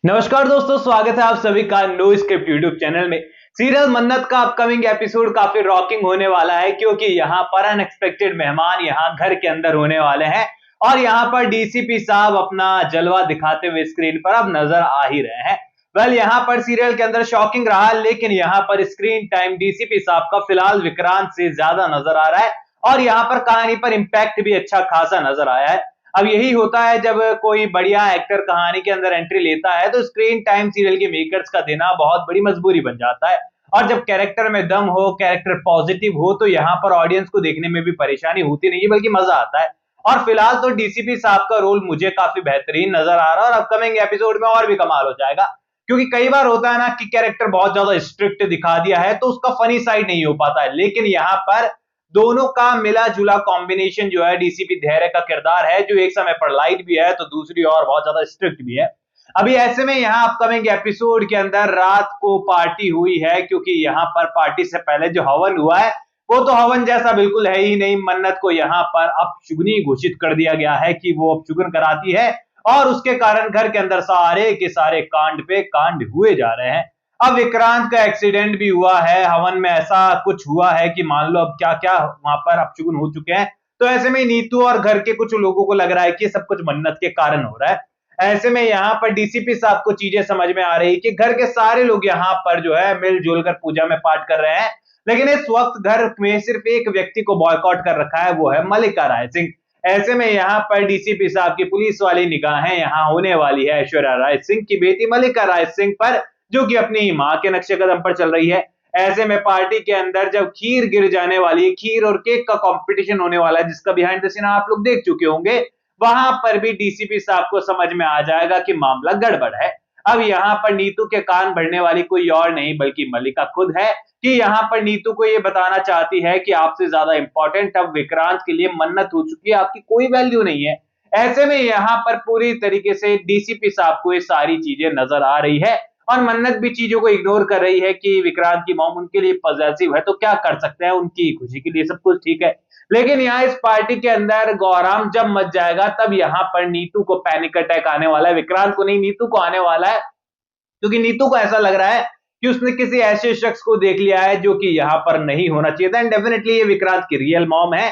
नमस्कार दोस्तों, स्वागत है आप सभी का नो स्क्रिप्ट यूट्यूब चैनल में। सीरियल मन्नत का अपकमिंग एपिसोड काफी रॉकिंग होने वाला है क्योंकि यहाँ पर अनएक्सपेक्टेड मेहमान यहाँ घर के अंदर होने वाले हैं और यहाँ पर डीसीपी साहब अपना जलवा दिखाते हुए स्क्रीन पर अब नजर आ ही रहे हैं। वेल, यहाँ पर सीरियल के अंदर शॉकिंग रहा, लेकिन यहाँ पर स्क्रीन टाइम डीसीपी साहब का फिलहाल विक्रांत से ज्यादा नजर आ रहा है और यहाँ पर कहानी पर इम्पैक्ट भी अच्छा खासा नजर आया है। अब यही होता है जब कोई बढ़िया एक्टर कहानी के अंदर एंट्री लेता है तो स्क्रीन टाइम सीरियल के मेकर्स का देना बहुत बड़ी मजबूरी बन जाता है। और जब कैरेक्टर में दम हो, कैरेक्टर पॉजिटिव हो, तो यहाँ पर ऑडियंस को देखने में भी परेशानी होती नहीं है बल्कि मजा आता है। और फिलहाल तो डीसीपी साहब का रोल मुझे काफी बेहतरीन नजर आ रहा है और अपकमिंग एपिसोड में और भी कमाल हो जाएगा। क्योंकि कई बार होता है ना कि कैरेक्टर बहुत ज्यादा स्ट्रिक्ट दिखा दिया है तो उसका फनी साइड नहीं हो पाता है, लेकिन यहाँ पर दोनों का मिला जुला कॉम्बिनेशन जो है डीसीपी धैर्य का किरदार है, जो एक समय पर लाइट भी है तो दूसरी ओर बहुत ज्यादा स्ट्रिक्ट भी है। अभी ऐसे में यहाँ अपकमिंग एपिसोड के अंदर रात को पार्टी हुई है, क्योंकि यहाँ पर पार्टी से पहले जो हवन हुआ है वो तो हवन जैसा बिल्कुल है ही नहीं। मन्नत को यहाँ पर अपशुगनी घोषित कर दिया गया है कि वो अपशुगन कराती है और उसके कारण घर के अंदर सारे के सारे कांड पे कांड हुए जा रहे हैं। अब विक्रांत का एक्सीडेंट भी हुआ है, हवन में ऐसा कुछ हुआ है कि मान लो अब क्या क्या वहां पर अपशगुन हो चुके हैं। तो ऐसे में नीतू और घर के कुछ लोगों को लग रहा है कि सब कुछ मन्नत के कारण हो रहा है। ऐसे में यहाँ पर डीसीपी साहब को चीजें समझ में आ रही कि घर के सारे लोग यहाँ पर जो है मिलजुल कर पूजा में पाठ कर रहे हैं, लेकिन इस वक्त घर में सिर्फ एक व्यक्ति को बॉयकॉट कर रखा है, वो है मल्लिका राय सिंह। ऐसे में यहाँ पर डीसीपी साहब की पुलिस वाली निगाहें यहाँ होने वाली है ऐश्वर्या राय सिंह की बेटी मल्लिका राय सिंह पर, जो कि अपनी मां के नक्शे कदम पर चल रही है। ऐसे में पार्टी के अंदर जब खीर गिर जाने वाली है, खीर और केक का कंपटीशन होने वाला है जिसका बिहाइंड द सीन आप लोग देख चुके होंगे, वहां पर भी डीसीपी साहब को समझ में आ जाएगा कि मामला गड़बड़ है। अब यहाँ पर नीतू के कान भरने वाली कोई और नहीं बल्कि मल्लिका खुद है, कि यहाँ पर नीतू को ये बताना चाहती है कि आपसे ज्यादा इंपॉर्टेंट अब विक्रांत के लिए मन्नत हो चुकी है, आपकी कोई वैल्यू नहीं है। ऐसे में यहाँ पर पूरी तरीके से डीसीपी साहब को ये सारी चीजें नजर आ रही है और मन्नत भी चीजों को इग्नोर कर रही है कि विक्रांत की मॉम उनके लिए पॉजिटिव है तो क्या कर सकते हैं, उनकी खुशी के लिए सब कुछ ठीक है। लेकिन यहाँ इस पार्टी के अंदर गौराम जब मच जाएगा तब यहाँ पर नीतू को पैनिक अटैक आने वाला है, विक्रांत को नहीं नीतू को आने वाला है। क्योंकि नीतू को ऐसा लग रहा है कि उसने किसी ऐसे शख्स को देख लिया है जो कि यहाँ पर नहीं होना चाहिए था। एंड डेफिनेटली ये विक्रांत की रियल मॉम है,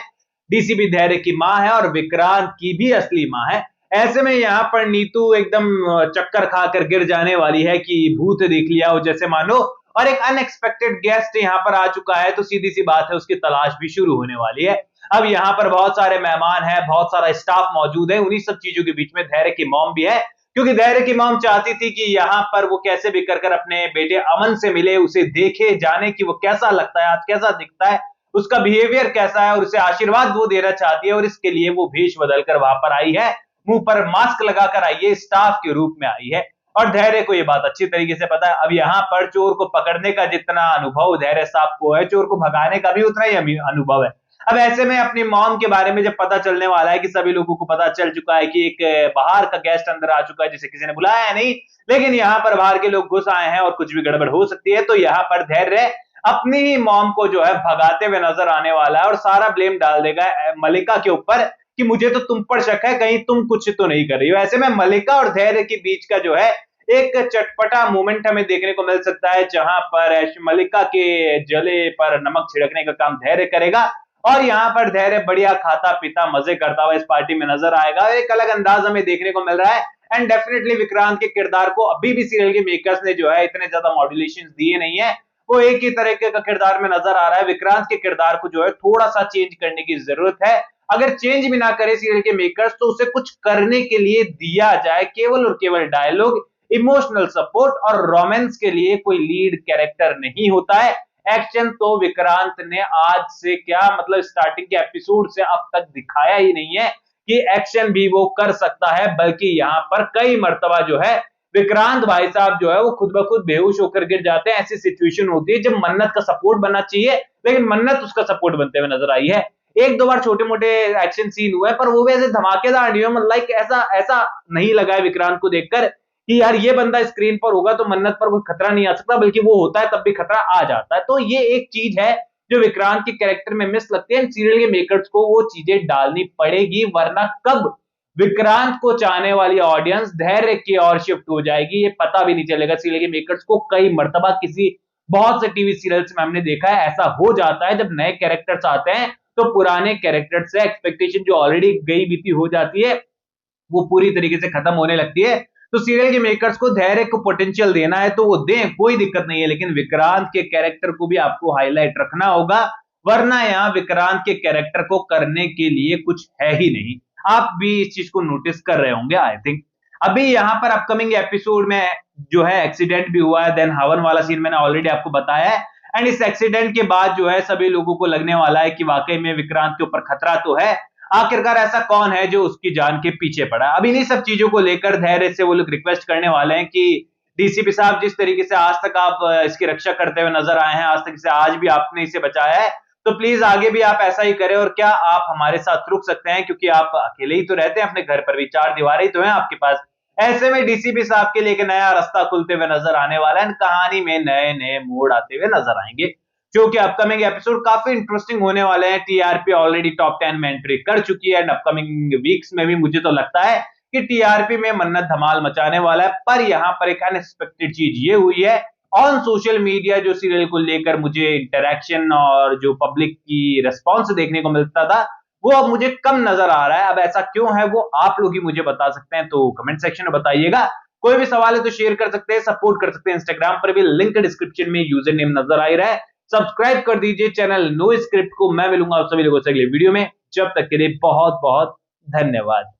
डीसीपी धैर्य की मां है और विक्रांत की भी असली मां है। ऐसे में यहाँ पर नीतू एकदम चक्कर खाकर गिर जाने वाली है कि भूत देख लिया हो जैसे मानो, और एक अनएक्सपेक्टेड गेस्ट यहाँ पर आ चुका है तो सीधी सी बात है उसकी तलाश भी शुरू होने वाली है। अब यहाँ पर बहुत सारे मेहमान हैं, बहुत सारा स्टाफ मौजूद है, उन्हीं सब चीजों के बीच में धैर्य की मॉम भी है, क्योंकि धैर्य की मॉम चाहती थी कि यहाँ पर वो कैसे भी कर अपने बेटे अमन से मिले, उसे देखे, जाने कि वो कैसा लगता है, आज कैसा दिखता है, उसका बिहेवियर कैसा है और उसे आशीर्वाद वो देना चाहती है। और इसके लिए वो भेष बदलकर वहां पर आई है, मुंह पर मास्क लगाकर आई है, स्टाफ के रूप में आई है। और धैर्य को ये बात अच्छी तरीके से पता है। अब यहाँ पर चोर को पकड़ने का जितना अनुभव धैर्य साहब को है, चोर को भगाने का भी उतना ही अनुभव है। अब ऐसे में अपनी मॉम के बारे में जब पता चलने वाला है कि सभी लोगों को पता चल चुका है कि एक बाहर का गेस्ट अंदर आ चुका है जिसे किसी ने बुलाया है नहीं, लेकिन यहाँ पर बाहर के लोग घुस आए हैं और कुछ भी गड़बड़ हो सकती है, तो यहाँ पर धैर्य अपनी ही मॉम को जो है भगाते हुए नजर आने वाला है और सारा ब्लेम डाल देगा मल्लिका के ऊपर कि मुझे तो तुम पर शक है, कहीं तुम कुछ तो नहीं कर रही हो। ऐसे में मल्लिका और धैर्य के बीच का जो है एक चटपटा मोमेंट हमें देखने को मिल सकता है, जहां पर मल्लिका के जले पर नमक छिड़कने का काम धैर्य करेगा और यहाँ पर धैर्य बढ़िया खाता पीता मजे करता हुआ इस पार्टी में नजर आएगा। एक अलग अंदाज हमें देखने को मिल रहा है। एंड डेफिनेटली विक्रांत के किरदार को अभी भी सीरियल के मेकर्स ने जो है इतने ज्यादा मॉड्यूलेशन दिए नहीं है, वो एक ही तरीके का किरदार में नजर आ रहा है। विक्रांत के किरदार को जो है थोड़ा सा चेंज करने की जरूरत है। अगर चेंज भी ना करे सीरियल के मेकर्स तो उसे कुछ करने के लिए दिया जाए, केवल और केवल डायलॉग, इमोशनल सपोर्ट और रोमांस के लिए कोई लीड कैरेक्टर नहीं होता है। एक्शन तो विक्रांत ने आज से क्या मतलब स्टार्टिंग के एपिसोड से अब तक दिखाया ही नहीं है कि एक्शन भी वो कर सकता है, बल्कि यहाँ पर कई मर्तबा जो है विक्रांत भाई साहब जो है वो खुद ब खुद बेहोश होकर गिर जाते हैं। ऐसी सिचुएशन होती है जब मन्नत का सपोर्ट बनना चाहिए, लेकिन मन्नत उसका सपोर्ट बनते हुए नजर आई है। एक दो बार छोटे मोटे एक्शन सीन हुए पर वो भी ऐसे धमाकेदार नहीं हुए, लाइक ऐसा ऐसा नहीं लगा है विक्रांत को देखकर कि यार ये बंदा स्क्रीन पर होगा तो मन्नत पर कोई खतरा नहीं आ सकता, बल्कि वो होता है तब भी खतरा आ जाता है। तो ये एक चीज है जो विक्रांत के कैरेक्टर में मिस लगती है। सीरियल के मेकर्स को वो चीजें डालनी पड़ेगी, वरना कब विक्रांत को चाहने वाली ऑडियंस धैर्य की ओर शिफ्ट हो जाएगी, ये पता भी नहीं चलेगा। सीरियल के मेकर्स को कई मर्तबा किसी बहुत से टीवी सीरियल्स में हमने देखा है, ऐसा हो जाता है जब नए कैरेक्टर्स आते हैं तो पुराने कैरेक्टर से एक्सपेक्टेशन जो ऑलरेडी गई बीती हो जाती है वो पूरी तरीके से खत्म होने लगती है। तो सीरियल के मेकर्स को धैर्य को पोटेंशियल देना है तो वो दें, कोई दिक्कत नहीं है, लेकिन विक्रांत के कैरेक्टर को भी आपको हाईलाइट रखना होगा, वरना यहाँ विक्रांत के कैरेक्टर को करने के लिए कुछ है ही नहीं। आप भी इस चीज को नोटिस कर रहे होंगे आई थिंक। अभी यहाँ पर अपकमिंग एपिसोड में जो है एक्सीडेंट भी हुआ है, देन हवन वाला सीन मैंने ऑलरेडी आपको बताया है। एंड इस एक्सीडेंट के बाद जो है सभी लोगों को लगने वाला है कि वाकई में विक्रांत के ऊपर खतरा तो है, आखिरकार ऐसा कौन है जो उसकी जान के पीछे पड़ा। अब इन्हीं सब चीजों को लेकर धैर्य से वो लोग रिक्वेस्ट करने वाले हैं कि डीसीपी साहब, जिस तरीके से आज तक आप इसकी रक्षा करते हुए नजर आए हैं, आज तक इसे आज भी आपने इसे बचाया है, तो प्लीज आगे भी आप ऐसा ही करें। और क्या आप हमारे साथ रुक सकते हैं, क्योंकि आप अकेले ही तो रहते हैं अपने घर पर भी, 4 दीवारें ही तो हैं आपके पास। ऐसे में डीसीपी साहब के लिए एक नया रास्ता खुलते हुए नजर आने वाला है, कहानी में नए नए मोड़ आते हुए नजर आएंगे, जो कि अपकमिंग एपिसोड काफी इंटरेस्टिंग होने वाले हैं। टीआरपी ऑलरेडी टॉप 10 में एंट्री कर चुकी है, एंड अपकमिंग वीक्स में भी मुझे तो लगता है कि टीआरपी में मन्नत धमाल मचाने वाला है। पर यहाँ पर एक अनएक्सपेक्टेड चीज ये हुई है, ऑन सोशल मीडिया जो सीरियल को लेकर मुझे इंटरेक्शन और जो पब्लिक की रिस्पॉन्स देखने को मिलता था वो अब मुझे कम नजर आ रहा है। अब ऐसा क्यों है वो आप लोग ही मुझे बता सकते हैं, तो कमेंट सेक्शन में बताइएगा। कोई भी सवाल है तो शेयर कर सकते हैं, सपोर्ट कर सकते हैं, इंस्टाग्राम पर भी लिंक डिस्क्रिप्शन में यूजर नेम नजर आ रहा है। सब्सक्राइब कर दीजिए चैनल नो स्क्रिप्ट को। मैं मिलूंगा आप सभी लोगों से अगले वीडियो में, जब तक के लिए बहुत बहुत धन्यवाद।